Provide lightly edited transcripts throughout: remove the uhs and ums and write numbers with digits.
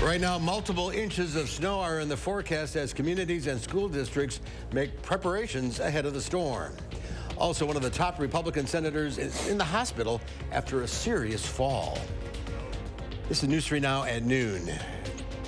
Right now, multiple inches of snow are in the forecast as communities and school districts make preparations ahead of the storm. Also, one of the top Republican senators is in the hospital after a serious fall. This is News 3 Now at noon.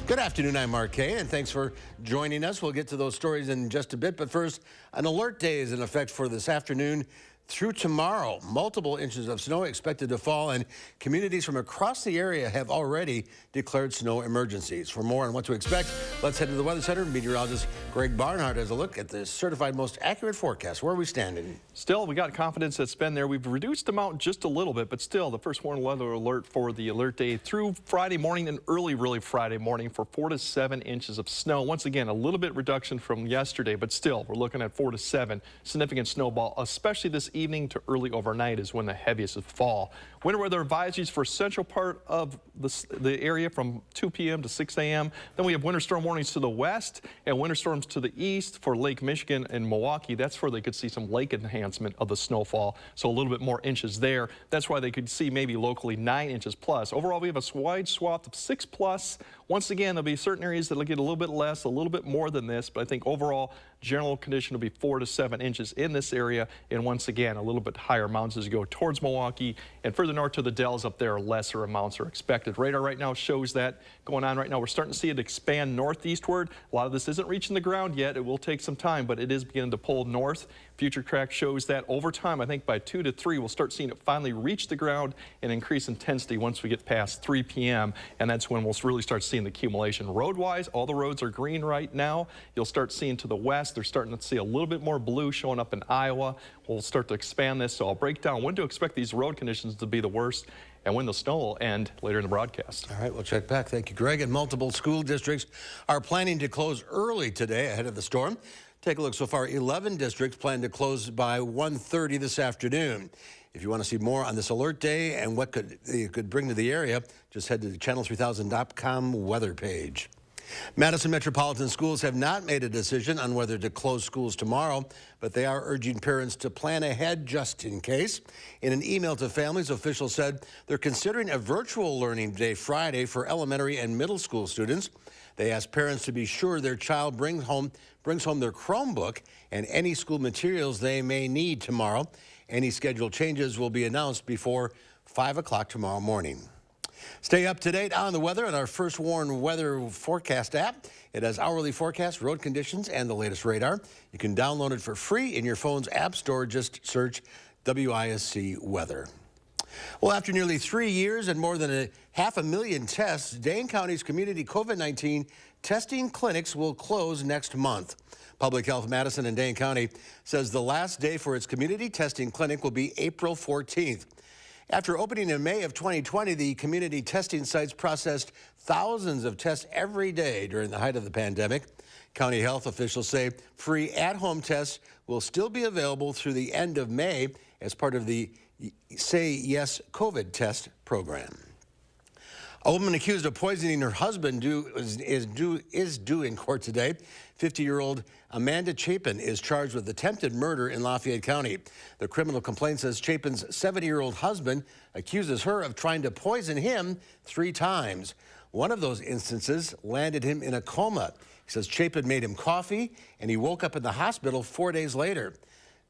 Good afternoon, I'm Mark Kay, and thanks for joining us. We'll get to those stories in just a bit, but first, an alert day is in effect for this afternoon through tomorrow. Multiple inches of snow expected to fall, and communities from across the area have already declared snow emergencies. For more on what to expect, let's head to the Weather Center. Meteorologist Greg Barnhart has a look at the certified most accurate forecast. Where are we standing? Still, we got confidence that's been there. We've reduced them out just a little bit, but still, the first warning weather alert for the alert day through Friday morning and early Friday morning for 4 to 7 inches of snow. Once again, a little bit reduction from yesterday, but still, we're looking at 4 to 7. Significant snowfall, especially this evening to early overnight is when the heaviest will fall. Winter weather advisories for central part of the area from 2 p.m. to 6 a.m. Then we have winter storm warnings to the west and winter storms to the east for Lake Michigan and Milwaukee. That's where they could see some lake enhancement of the snowfall, so a little bit more inches there. That's why they could see maybe locally 9 inches plus. Overall, we have a wide swath of 6 plus. Once again, there'll be certain areas that'll get a little bit less, a little bit more than this, but I think overall general condition will be 4 to 7 inches in this area, and once again a little bit higher amounts as you go towards Milwaukee and further north to the Dells up there, lesser amounts are expected. Radar right now shows that going on right now. We're starting to see it expand northeastward. A lot of this isn't reaching the ground yet. It will take some time, but it is beginning to pull north. Future track shows that over time, I think by 2 to 3, we'll start seeing it finally reach the ground and increase intensity once we get past 3 p.m. And that's when we'll really start seeing the accumulation. Road-wise, all the roads are green right now. You'll start seeing to the west, they're starting to see a little bit more blue showing up in Iowa. We'll start to expand this, so I'll break down when to expect these road conditions to be the worst and when the snow will end later in the broadcast. All right, we'll check back. Thank you, Greg. And multiple school districts are planning to close early today ahead of the storm. Take a look. So far, 11 districts plan to close by 1:30 this afternoon. If you want to see more on this alert day and what it could bring to the area, just head to the channel3000.com weather page. Madison Metropolitan Schools have not made a decision on whether to close schools tomorrow, but they are urging parents to plan ahead just in case. In an email to families, officials said they're considering a virtual learning day Friday for elementary and middle school students. They asked parents to be sure their child brings home their Chromebook and any school materials they may need tomorrow. Any scheduled changes will be announced before 5 o'clock tomorrow morning. Stay up to date on the weather on our First Warn Weather Forecast app. It has hourly forecasts, road conditions, and the latest radar. You can download it for free in your phone's app store. Just search WISC Weather. Well, after nearly 3 years and more than 500,000 tests, Dane County's community COVID-19 testing clinics will close next month. Public Health Madison and Dane County says the last day for its community testing clinic will be April 14th. After opening in May of 2020, the community testing sites processed thousands of tests every day during the height of the pandemic. County health officials say free at-home tests will still be available through the end of May as part of the Say Yes COVID test program. A woman accused of poisoning her husband is due in court today. 50-year-old Amanda Chapin is charged with attempted murder in Lafayette County. The criminal complaint says Chapin's 70-year-old husband accuses her of trying to poison him 3 times. One of those instances landed him in a coma. He says Chapin made him coffee, and he woke up in the hospital 4 days later.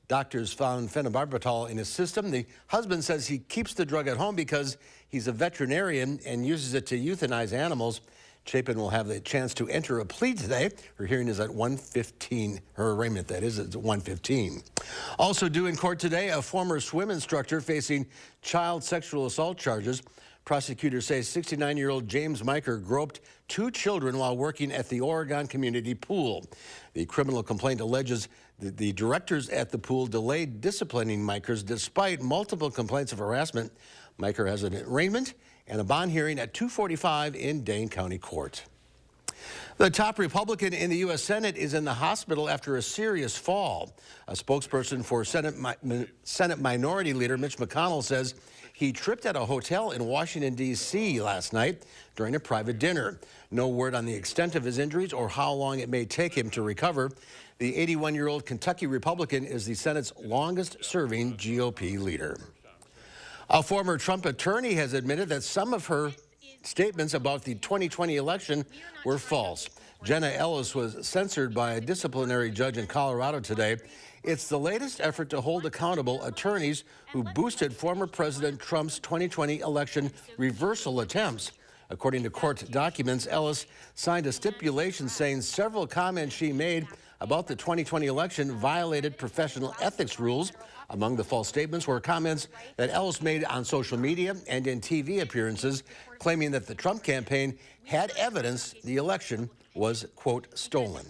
Doctors found phenobarbital in his system. The husband says he keeps the drug at home because he's a veterinarian and uses it to euthanize animals. Chapin will have the chance to enter a plea today. Her hearing is at 1:15. Her arraignment, that is, at 1:15. Also due in court today, a former swim instructor facing child sexual assault charges. Prosecutors say 69-year-old James Miker groped 2 children while working at the Oregon Community Pool. The criminal complaint alleges that the directors at the pool delayed disciplining Mikers despite multiple complaints of harassment. Miker has an arraignment and a bond hearing at 2:45 in Dane County Court. The top Republican in the U.S. Senate is in the hospital after a serious fall. A spokesperson for Senate Minority Leader Mitch McConnell says he tripped at a hotel in Washington, D.C. last night during a private dinner. No word on the extent of his injuries or how long it may take him to recover. The 81-year-old Kentucky Republican is the Senate's longest-serving GOP leader. A former Trump attorney has admitted that some of her statements about the 2020 election were false. Jenna Ellis was censored by a disciplinary judge in Colorado today. It's the latest effort to hold accountable attorneys who boosted former President Trump's 2020 election reversal attempts. According to court documents, Ellis signed a stipulation saying several comments she made about the 2020 election violated professional ethics rules. Among the false statements were comments that Ellis made on social media and in TV appearances, claiming that the Trump campaign had evidence the election was, quote, stolen.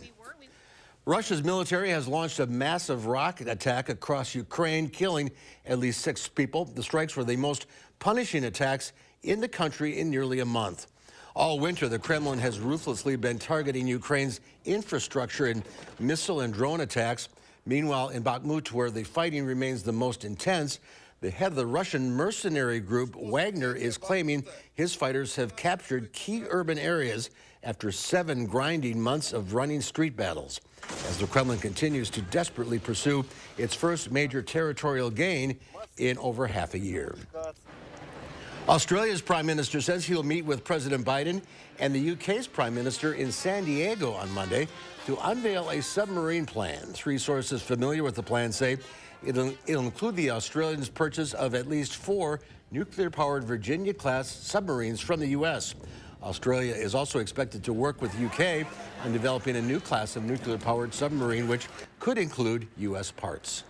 Russia's military has launched a massive rocket attack across Ukraine, killing at least 6 people. The strikes were the most punishing attacks in the country in nearly a month. All winter, the Kremlin has ruthlessly been targeting Ukraine's infrastructure in missile and drone attacks. Meanwhile, in Bakhmut, where the fighting remains the most intense, the head of the Russian mercenary group, Wagner, is claiming his fighters have captured key urban areas after 7 grinding months of running street battles, as the Kremlin continues to desperately pursue its first major territorial gain in over half a year. Australia's Prime Minister says he'll meet with President Biden and the UK's Prime Minister in San Diego on Monday to unveil a submarine plan. 3 sources familiar with the plan say it'll include the Australians' purchase of at least 4 nuclear-powered Virginia-class submarines from the U.S. Australia is also expected to work with UK on developing a new class of nuclear-powered submarine, which could include U.S. parts.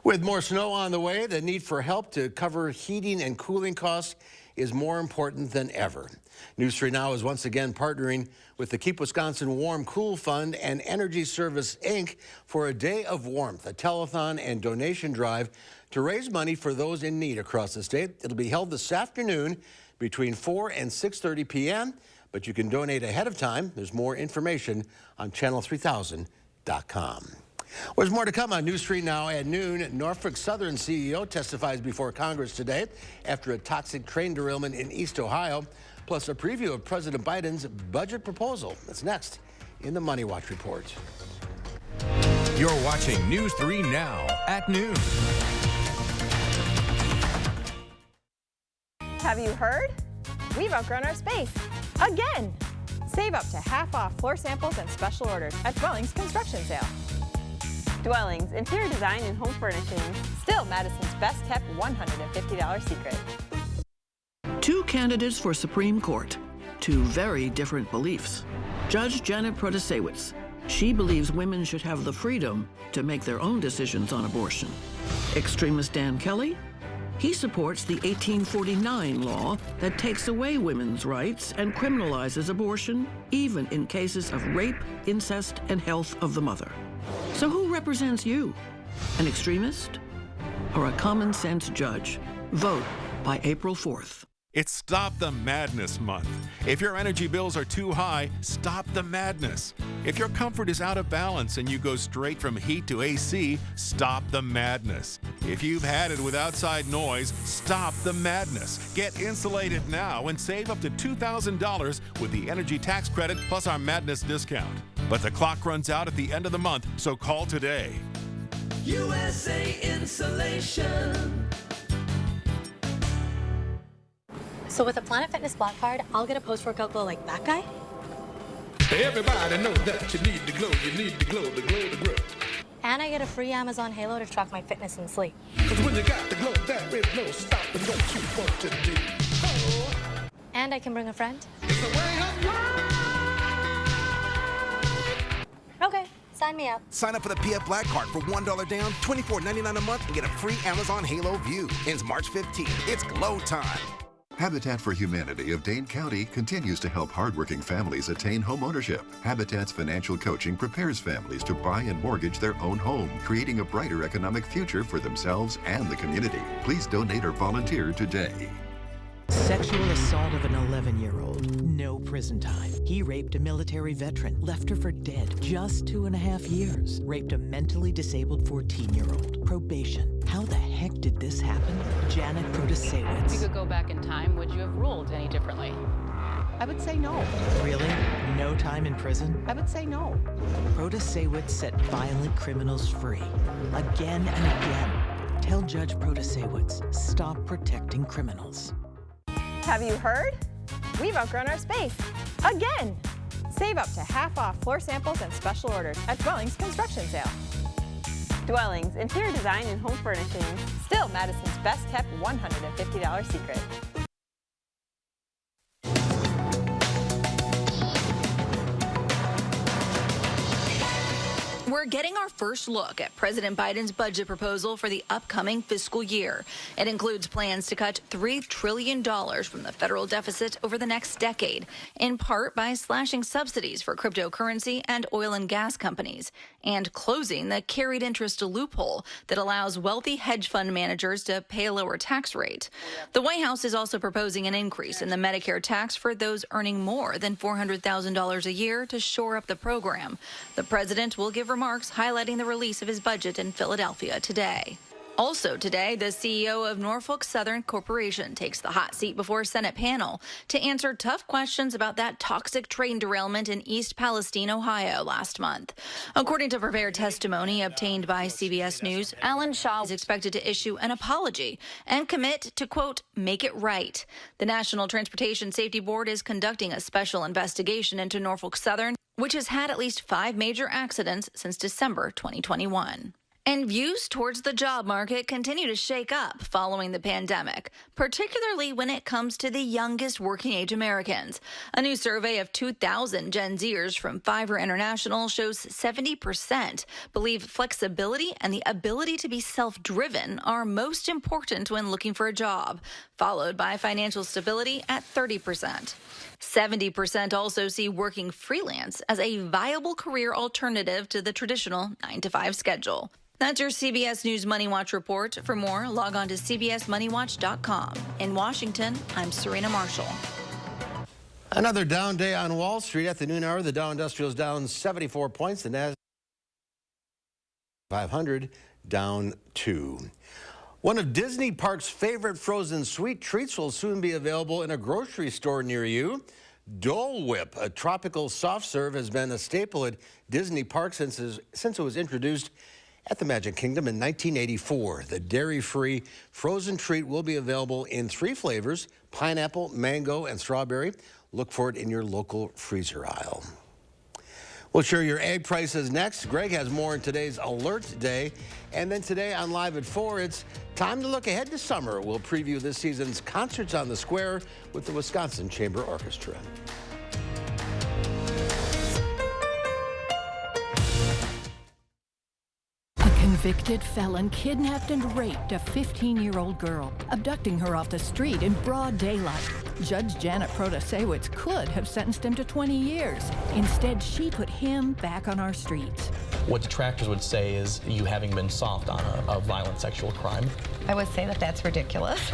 With more snow on the way, the need for help to cover heating and cooling costs is more important than ever. News 3 Now is once again partnering with the Keep Wisconsin Warm Cool Fund and Energy Service, Inc. for a Day of Warmth, a telethon and donation drive to raise money for those in need across the state. It'll be held this afternoon between 4 and 6:30 p.m., but you can donate ahead of time. There's more information on channel3000.com. There's more to come on News 3 Now at noon. Norfolk Southern CEO testifies before Congress today after a toxic train derailment in East Ohio, plus a preview of President Biden's budget proposal. That's next in the Money Watch Report. You're watching News 3 Now at noon. Have you heard? We've outgrown our space. Again! Save up to half off floor samples and special orders at Dwellings Construction Sale. Dwellings, interior design and home furnishings. Still Madison's best kept $150 secret. 2 candidates for Supreme Court, 2 very different beliefs. Judge Janet Protasewicz, she believes women should have the freedom to make their own decisions on abortion. Extremist Dan Kelly, he supports the 1849 law that takes away women's rights and criminalizes abortion, even in cases of rape, incest, and health of the mother. So who represents you? An extremist or a common sense judge? Vote by April 4th. It's Stop the Madness Month. If your energy bills are too high, stop the madness. If your comfort is out of balance and you go straight from heat to AC, stop the madness. If you've had it with outside noise, stop the madness. Get insulated now and save up to $2,000 with the energy tax credit plus our madness discount. But the clock runs out at the end of the month, so call today. USA Insulation. So with a Planet Fitness Black Card, I'll get a post-workout glow like that guy? Everybody knows that you need to glow, the glow, the glow. And I get a free Amazon Halo to track my fitness and sleep. Cause when you got the glow, there is no stopping what you want to do. Oh. And I can bring a friend. It's the way of life. Okay, sign me up. Sign up for the PF Black Card for $1 down, $24.99 a month, and get a free Amazon Halo View. Ends March 15th. It's glow time. Habitat for Humanity of Dane County continues to help hardworking families attain home ownership. Habitat's financial coaching prepares families to buy and mortgage their own home, creating a brighter economic future for themselves and the community. Please donate or volunteer today. Sexual assault of an 11-year-old. No prison time. He raped a military veteran, left her for dead. Just 2.5 years. Raped a mentally disabled 14-year-old. Probation. How the heck did this happen? Janet Protasewicz. If you could go back in time, would you have ruled any differently? I would say no. Really? No time in prison? I would say no. Protasewicz set violent criminals free. Again and again. Tell Judge Protasewicz, stop protecting criminals. Have you heard? We've outgrown our space. Again! Save up to half off floor samples and special orders at Dwellings Construction Sale. Dwellings, interior design and home furnishings. Still Madison's best kept $150 secret. We're getting our first look at President Biden's budget proposal for the upcoming fiscal year. It includes plans to cut $3 trillion from the federal deficit over the next decade, in part by slashing subsidies for cryptocurrency and oil and gas companies, and closing the carried interest loophole that allows wealthy hedge fund managers to pay a lower tax rate. The White House is also proposing an increase in the Medicare tax for those earning more than $400,000 a year to shore up the program. The president will give remarks highlighting the release of his budget in Philadelphia today. Also today, the CEO of Norfolk Southern Corporation takes the hot seat before a Senate panel to answer tough questions about that toxic train derailment in East Palestine, Ohio last month. According to prepared testimony obtained by CBS News, Alan Shaw is expected to issue an apology and commit to, quote, make it right. The National Transportation Safety Board is conducting a special investigation into Norfolk Southern, which has had at least 5 major accidents since December 2021. And views towards the job market continue to shake up following the pandemic, particularly when it comes to the youngest working-age Americans. A new survey of 2,000 Gen Zers from Fiverr International shows 70% believe flexibility and the ability to be self-driven are most important when looking for a job, followed by financial stability at 30%. 70% also see working freelance as a viable career alternative to the traditional 9-to-5 schedule. That's your CBS News Money Watch report. For more, log on to cbsmoneywatch.com. In Washington, I'm Serena Marshall. Another down day on Wall Street. At the noon hour, the Dow Industrial is down 74 points. The Nasdaq 500 down 2. One of Disney Parks' favorite frozen sweet treats will soon be available in a grocery store near you. Dole Whip, a tropical soft serve, has been a staple at Disney Parks since it was introduced at the Magic Kingdom in 1984. The dairy-free frozen treat will be available in 3 flavors, pineapple, mango, and strawberry. Look for it in your local freezer aisle. We'll share your egg prices next. Greg has more in today's Alert Day. And then today on Live at 4, it's time to look ahead to summer. We'll preview this season's Concerts on the Square with the Wisconsin Chamber Orchestra. Convicted felon kidnapped and raped a 15-year-old girl, abducting her off the street in broad daylight. Judge Janet Protasewicz could have sentenced him to 20 years. Instead, she put him back on our streets. What detractors would say is you having been soft on a violent sexual crime. I would say that that's ridiculous.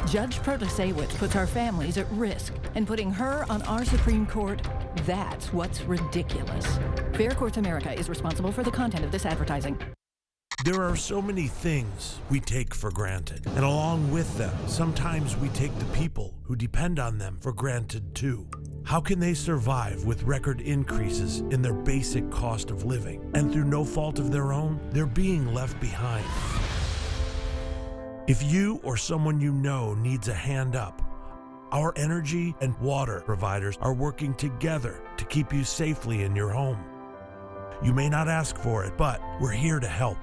Judge Protasewicz puts our families at risk, and putting her on our Supreme Court, that's what's ridiculous. Fair Courts America is responsible for the content of this advertising. There are so many things we take for granted, and along with them, sometimes we take the people who depend on them for granted too. How can they survive with record increases in their basic cost of living, and through no fault of their own, they're being left behind? If you or someone you know needs a hand up, our energy and water providers are working together to keep you safely in your home. You may not ask for it, but we're here to help.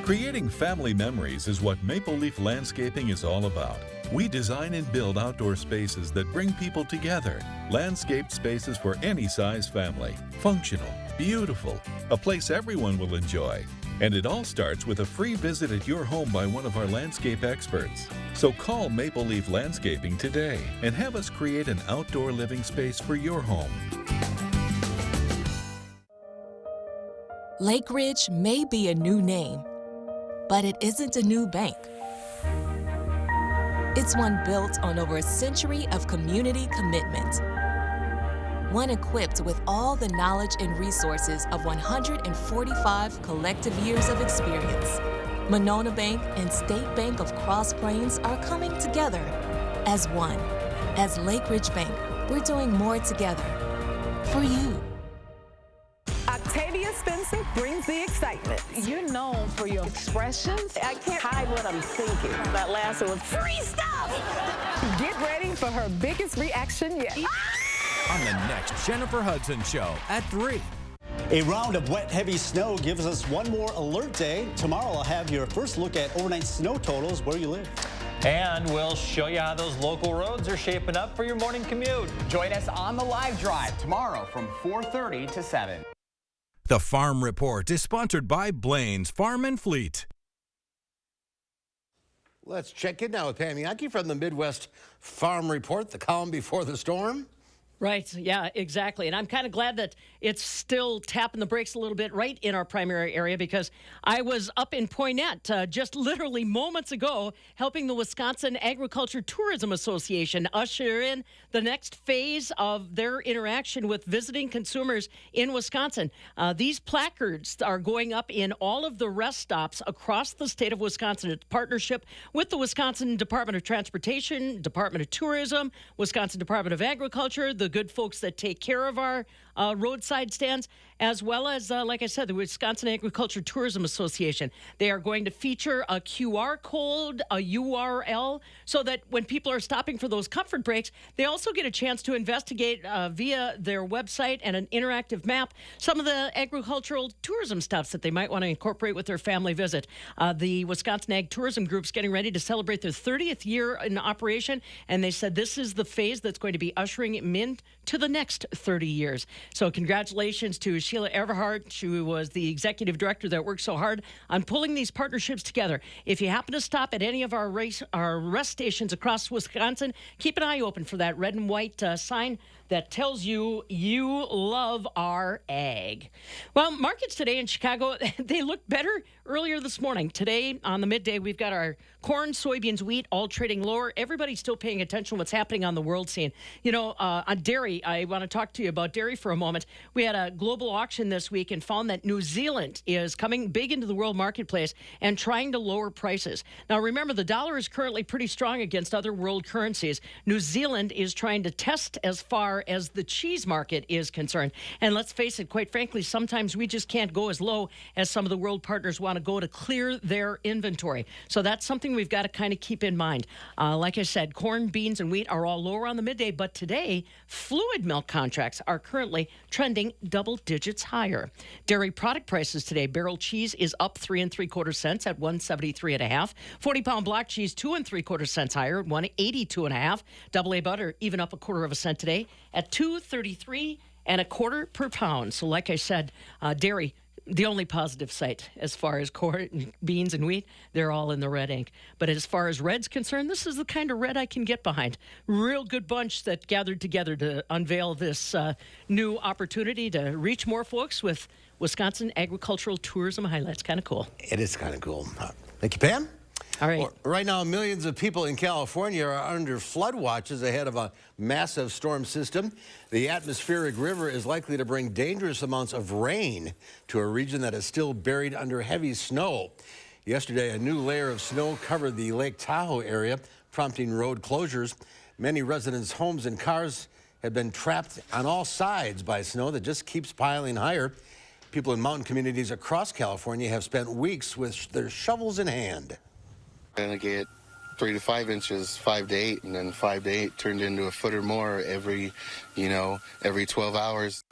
Creating family memories is what Maple Leaf Landscaping is all about. We design and build outdoor spaces that bring people together. Landscaped spaces for any size family. Functional, beautiful, a place everyone will enjoy. And it all starts with a free visit at your home by one of our landscape experts. So call Maple Leaf Landscaping today and have us create an outdoor living space for your home. Lake Ridge may be a new name, but it isn't a new bank. It's one built on over a century of community commitment. One equipped with all the knowledge and resources of 145 collective years of experience. Monona Bank and State Bank of Cross Plains are coming together as one. As Lake Ridge Bank, we're doing more together for you. Octavia Spencer brings the excitement. You're known for your expressions. I can't hide what I'm thinking. That last one was free stuff. Get ready for her biggest reaction yet. On the next Jennifer Hudson Show at 3. A round of wet, heavy snow gives us one more alert day. Tomorrow, I'll have your first look at overnight snow totals where you live. And we'll show you how those local roads are shaping up for your morning commute. Join us on the live drive tomorrow from 4:30 to 7. The Farm Report is sponsored by Blaine's Farm and Fleet. Let's check in now with Pam Yankee from the Midwest Farm Report, the column before the storm. Right. Yeah, exactly. And I'm kind of glad that it's still tapping the brakes a little bit right in our primary area, because I was up in Poynette just literally moments ago helping the Wisconsin Agriculture Tourism Association usher in the next phase of their interaction with visiting consumers in Wisconsin. These placards are going up in all of the rest stops across the state of Wisconsin. It's a partnership with the Wisconsin Department of Transportation, Department of Tourism, Wisconsin Department of Agriculture, the good folks that take care of our roadside stands, as well as, like I said, the Wisconsin Agriculture Tourism Association. They are going to feature a QR code, a URL, so that when people are stopping for those comfort breaks, they also get a chance to investigate via their website and an interactive map some of the agricultural tourism stops that they might want to incorporate with their family visit. The Wisconsin Ag Tourism Group's getting ready to celebrate their 30th year in operation, and they said this is the phase that's going to be ushering them in to the next 30 years. So congratulations to Sheila Everhart, who was the executive director that worked so hard on pulling these partnerships together. If you happen to stop at any of our rest stations across Wisconsin, keep an eye open for that red and white sign that tells you you love our ag. Well, markets today in Chicago, they looked better earlier this morning. Today, on the midday, we've got our corn, soybeans, wheat, all trading lower. Everybody's still paying attention to what's happening on the world scene. You know, on dairy, I want to talk to you about dairy for a moment. We had a global auction this week and found that New Zealand is coming big into the world marketplace and trying to lower prices. Now, remember, the dollar is currently pretty strong against other world currencies. New Zealand is trying to test as far as the cheese market is concerned. And let's face it, quite frankly, sometimes we just can't go as low as some of the world partners want to go to clear their inventory. So that's something we've got to kind of keep in mind. Like I said, corn, beans, and wheat are all lower on the midday, but today, fluid milk contracts are currently trending double digits higher. Dairy product prices today, barrel cheese is up 3 3/4 cents at 173.5. 40-pound block cheese 2 3/4 cents higher at 182.5. Double A butter even up 1/4 cent today at 2.33 1/4 per pound. So like I said, dairy, the only positive site as far as corn, beans, and wheat, they're all in the red ink. But as far as red's concerned, this is the kind of red I can get behind. Real good bunch that gathered together to unveil this new opportunity to reach more folks with Wisconsin agricultural tourism highlights. Kind of cool. It is kind of cool. Thank you, Pam. All right. Well, right now, millions of people in California are under flood watches ahead of a massive storm system. The atmospheric river is likely to bring dangerous amounts of rain to a region that is still buried under heavy snow. Yesterday, a new layer of snow covered the Lake Tahoe area, prompting road closures. Many residents' homes and cars have been trapped on all sides by snow that just keeps piling higher. People in mountain communities across California have spent weeks with their shovels in hand. Gonna get 3 to 5 inches, 5 to 8, and then 5 to 8 turned into a foot or more every 12 hours.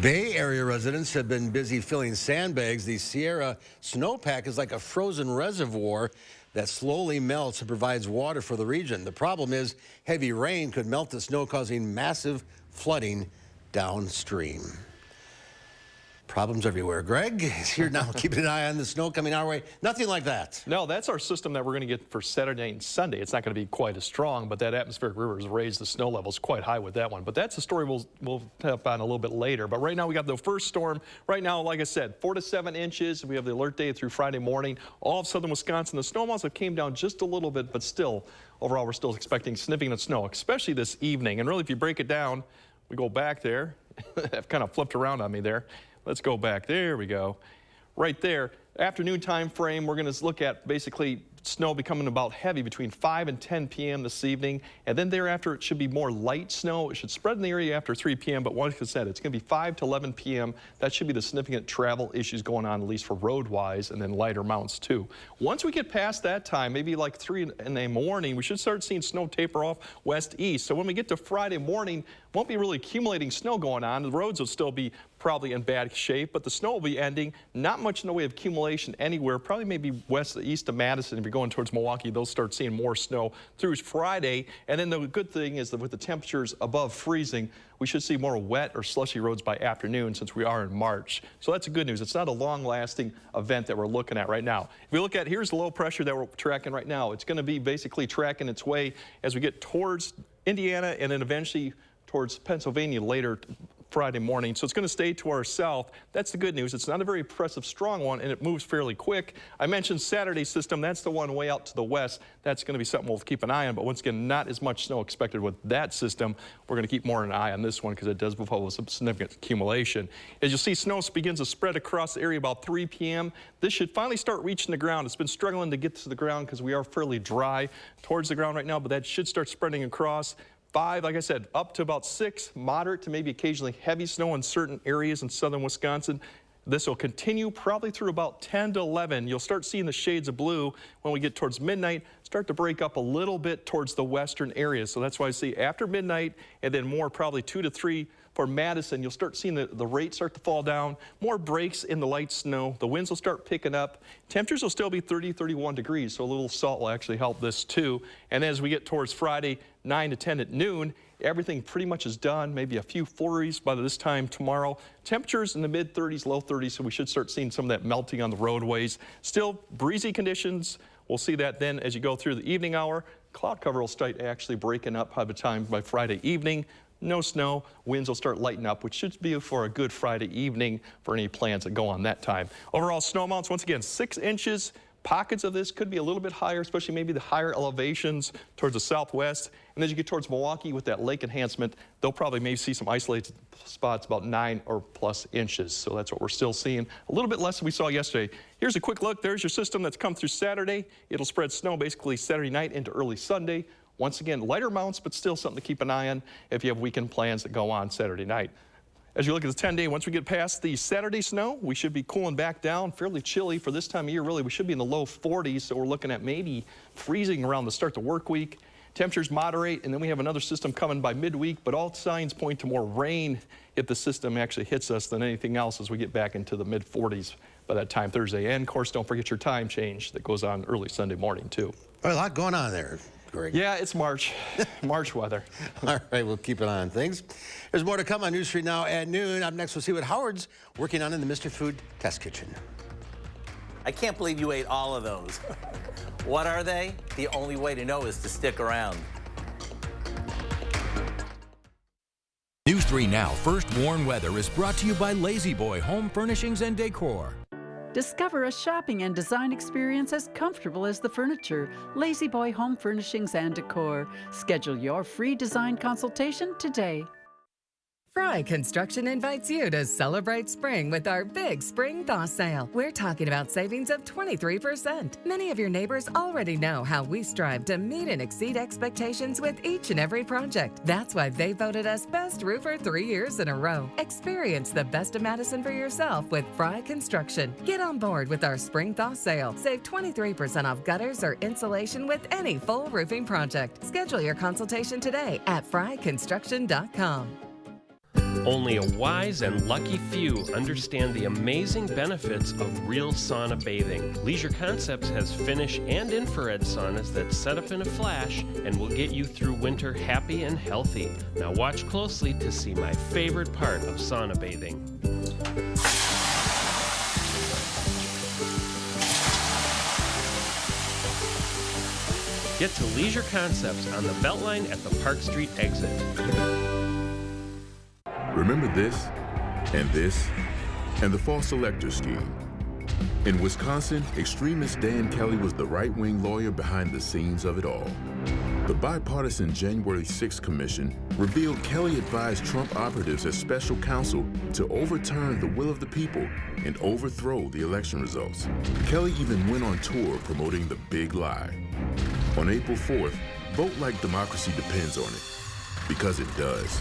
Bay Area residents have been busy filling sandbags. The Sierra snowpack is like a frozen reservoir that slowly melts and provides water for the region. The problem is heavy rain could melt the snow, causing massive flooding downstream. Problems everywhere. Greg is here now, keeping an eye on the snow coming our way. Nothing like that. No, that's our system that we're going to get for Saturday and Sunday. It's not going to be quite as strong, but that atmospheric river has raised the snow levels quite high with that one. But that's a story we'll tap on a little bit later. But right now we got the first storm. Right now, like I said, 4 to 7 inches. We have the alert day through Friday morning. All of southern Wisconsin, the snow amounts have came down just a little bit, but still, overall, we're still expecting significant snow, especially this evening. And really, if you break it down, we go back there. I've kind of flipped around on me there. Let's go back. There we go. Right there. Afternoon time frame, we're going to look at basically snow becoming about heavy between 5 and 10 p.m. this evening, and then thereafter it should be more light snow. It should spread in the area after 3 p.m., but like I said, it's going to be 5 to 11 p.m. That should be the significant travel issues going on, at least for road-wise, and then lighter mounts too. Once we get past that time, maybe like 3 in the morning, we should start seeing snow taper off west-east. So when we get to Friday morning, won't be really accumulating snow going on. The roads will still be probably in bad shape, but the snow will be ending. Not much in the way of accumulation anywhere, probably maybe west east of Madison. If you're going towards Milwaukee, they'll start seeing more snow through Friday. And then the good thing is that with the temperatures above freezing, we should see more wet or slushy roads by afternoon since we are in March. So that's the good news. It's not a long-lasting event that we're looking at right now. If we look at, here's the low pressure that we're tracking right now. It's going to be basically tracking its way as we get towards Indiana and then eventually towards Pennsylvania later Friday morning. So it's going to stay to our south. That's the good news. It's not a very impressive strong one, and it moves fairly quick. I mentioned Saturday's system. That's the one way out to the west. That's going to be something we'll keep an eye on, but once again, not as much snow expected with that system. We're going to keep more an eye on this one because it does follow some significant accumulation. As you'll see, snow begins to spread across the area about 3 p.m. This should finally start reaching the ground. It's been struggling to get to the ground because we are fairly dry towards the ground right now, but that should start spreading across. 5, like I said, up to about 6, moderate to maybe occasionally heavy snow in certain areas in southern Wisconsin. This will continue probably through about 10 to 11. You'll start seeing the shades of blue when we get towards midnight, start to break up a little bit towards the western areas. So that's why I see after midnight and then more probably 2 to 3 for Madison, you'll start seeing the rate start to fall down, more breaks in the light snow. The winds will start picking up. Temperatures will still be 30, 31 degrees, so a little salt will actually help this too. And as we get towards Friday, 9 to 10 at noon, everything pretty much is done, maybe a few flurries by this time tomorrow. Temperatures in the mid-30s, low 30s, so we should start seeing some of that melting on the roadways. Still breezy conditions. We'll see that then as you go through the evening hour. Cloud cover will start actually breaking up by the time by Friday evening. No snow, winds will start lighting up, which should be for a good Friday evening for any plans that go on that time. Overall snow amounts, once again, 6 inches. Pockets of this could be a little bit higher, especially maybe the higher elevations towards the southwest. And as you get towards Milwaukee with that lake enhancement, they'll probably maybe see some isolated spots about 9 or plus inches. So that's what we're still seeing. A little bit less than we saw yesterday. Here's a quick look. There's your system that's come through Saturday. It'll spread snow basically Saturday night into early Sunday. Once again, lighter amounts, but still something to keep an eye on if you have weekend plans that go on Saturday night. As you look at the 10-day, once we get past the Saturday snow, we should be cooling back down, fairly chilly for this time of year, really. We should be in the low 40s, so we're looking at maybe freezing around the start of the work week. Temperatures moderate, and then we have another system coming by midweek, but all signs point to more rain if the system actually hits us than anything else as we get back into the mid-40s by that time Thursday. And, of course, don't forget your time change that goes on early Sunday morning, too. A lot going on there, Greg. Yeah, it's March. March weather. All right, we'll keep an eye on things. There's more to come on News Street Now at noon. Up next, we'll see what Howard's working on in the Mr. Food Test Kitchen. I can't believe you ate all of those. What are they? The only way to know is to stick around. News 3 Now First Warn Weather is brought to you by Lazy Boy Home Furnishings and Decor. Discover a shopping and design experience as comfortable as the furniture. Lazy Boy Home Furnishings and Decor. Schedule your free design consultation today. Fry Construction invites you to celebrate spring with our big spring thaw sale. We're talking about savings of 23%. Many of your neighbors already know how we strive to meet and exceed expectations with each and every project. That's why they voted us Best Roofer 3 years in a row. Experience the best of Madison for yourself with Fry Construction. Get on board with our spring thaw sale. Save 23% off gutters or insulation with any full roofing project. Schedule your consultation today at fryconstruction.com. Only a wise and lucky few understand the amazing benefits of real sauna bathing. Leisure Concepts has Finnish and infrared saunas that set up in a flash and will get you through winter happy and healthy. Now watch closely to see my favorite part of sauna bathing. Get to Leisure Concepts on the Beltline at the Park Street exit. Remember this, and the false selector scheme. In Wisconsin, extremist Dan Kelly was the right-wing lawyer behind the scenes of it all. The bipartisan January 6th commission revealed Kelly advised Trump operatives as special counsel to overturn the will of the people and overthrow the election results. Kelly even went on tour promoting the big lie. On April 4th, vote like democracy depends on it, because it does.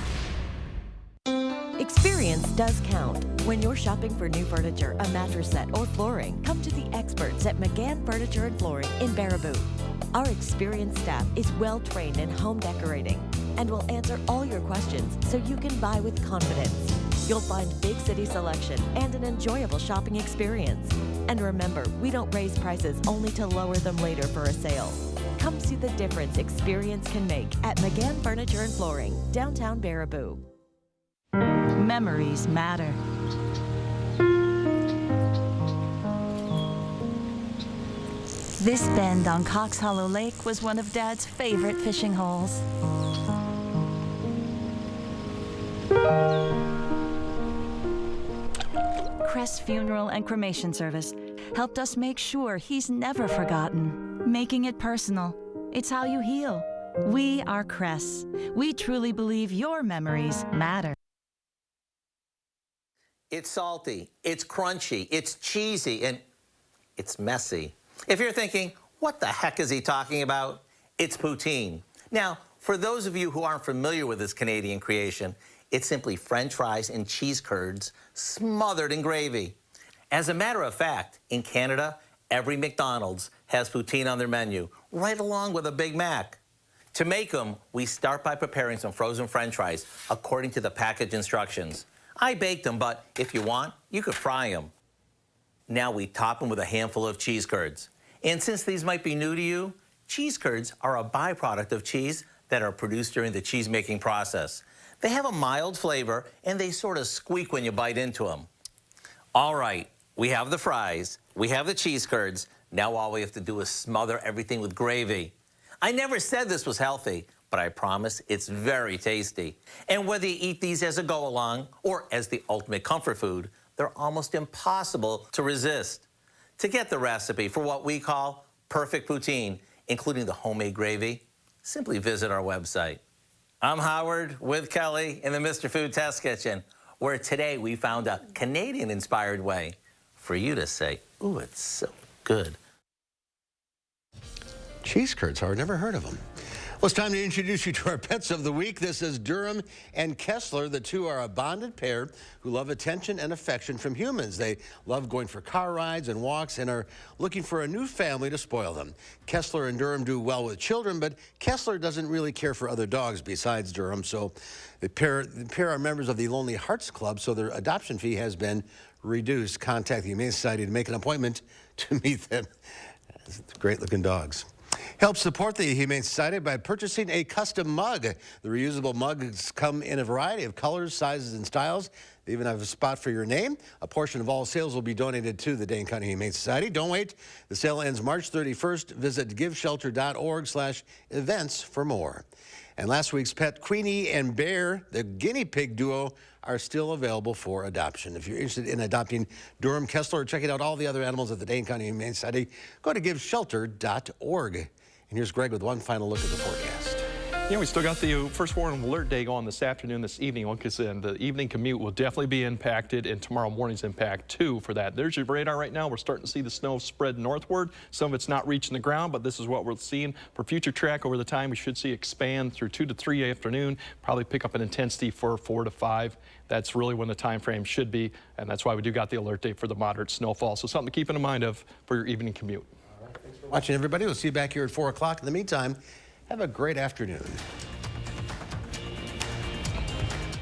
Experience does count. When you're shopping for new furniture, a mattress set, or flooring, come to the experts at McGann Furniture and Flooring in Baraboo. Our experienced staff is well-trained in home decorating and will answer all your questions so you can buy with confidence. You'll find big city selection and an enjoyable shopping experience. And remember, we don't raise prices only to lower them later for a sale. Come see the difference experience can make at McGann Furniture and Flooring, downtown Baraboo. Memories matter. This bend on Cox Hollow Lake was one of Dad's favorite fishing holes. Crest Funeral and Cremation Service helped us make sure he's never forgotten. Making it personal. It's how you heal. We are Crest. We truly believe your memories matter. It's salty, it's crunchy, it's cheesy, and it's messy. If you're thinking, what the heck is he talking about? It's poutine. Now, for those of you who aren't familiar with this Canadian creation, it's simply French fries and cheese curds smothered in gravy. As a matter of fact, in Canada, every McDonald's has poutine on their menu, right along with a Big Mac. To make them, we start by preparing some frozen French fries according to the package instructions. I baked them, but if you want, you could fry them. Now we top them with a handful of cheese curds. And since these might be new to you, cheese curds are a byproduct of cheese that are produced during the cheese-making process. They have a mild flavor, and they sort of squeak when you bite into them. All right, we have the fries, we have the cheese curds. Now all we have to do is smother everything with gravy. I never said this was healthy, but I promise it's very tasty. And whether you eat these as a go-along or as the ultimate comfort food, they're almost impossible to resist. To get the recipe for what we call perfect poutine, including the homemade gravy, simply visit our website. I'm Howard with Kelly in the Mr. Food Test Kitchen, where today we found a Canadian-inspired way for you to say, ooh, it's so good. Cheese curds, Howard, never heard of them. Well, it's time to introduce you to our pets of the week. This is Durham and Kessler. The two are a bonded pair who love attention and affection from humans. They love going for car rides and walks and are looking for a new family to spoil them. Kessler and Durham do well with children, but Kessler doesn't really care for other dogs besides Durham. So the pair are members of the Lonely Hearts Club, so their adoption fee has been reduced. Contact the Humane Society to make an appointment to meet them. Great-looking dogs. Help support the Humane Society by purchasing a custom mug. The reusable mugs come in a variety of colors, sizes, and styles. They even have a spot for your name. A portion of all sales will be donated to the Dane County Humane Society. Don't wait. The sale ends March 31st. Visit giveshelter.org/events for more. And last week's pet, Queenie and Bear, the guinea pig duo, are still available for adoption. If you're interested in adopting Durham, Kessler, or checking out all the other animals at the Dane County Humane Society, go to giveshelter.org. And here's Greg with one final look at the forecast. Yeah, we still got the first warning alert day going this afternoon, this evening. Like I said, the evening commute will definitely be impacted, and tomorrow morning's impact too for that. There's your radar right now. We're starting to see the snow spread northward. Some of it's not reaching the ground, but this is what we're seeing. For future track over the time, we should see expand through 2 to 3 afternoon, probably pick up an intensity for 4 to 5. That's really when the time frame should be, and that's why we do got the alert day for the moderate snowfall. So something to keep in mind of for your evening commute. All right, thanks for watching, everybody. We'll see you back here at 4 o'clock. In the meantime, have a great afternoon.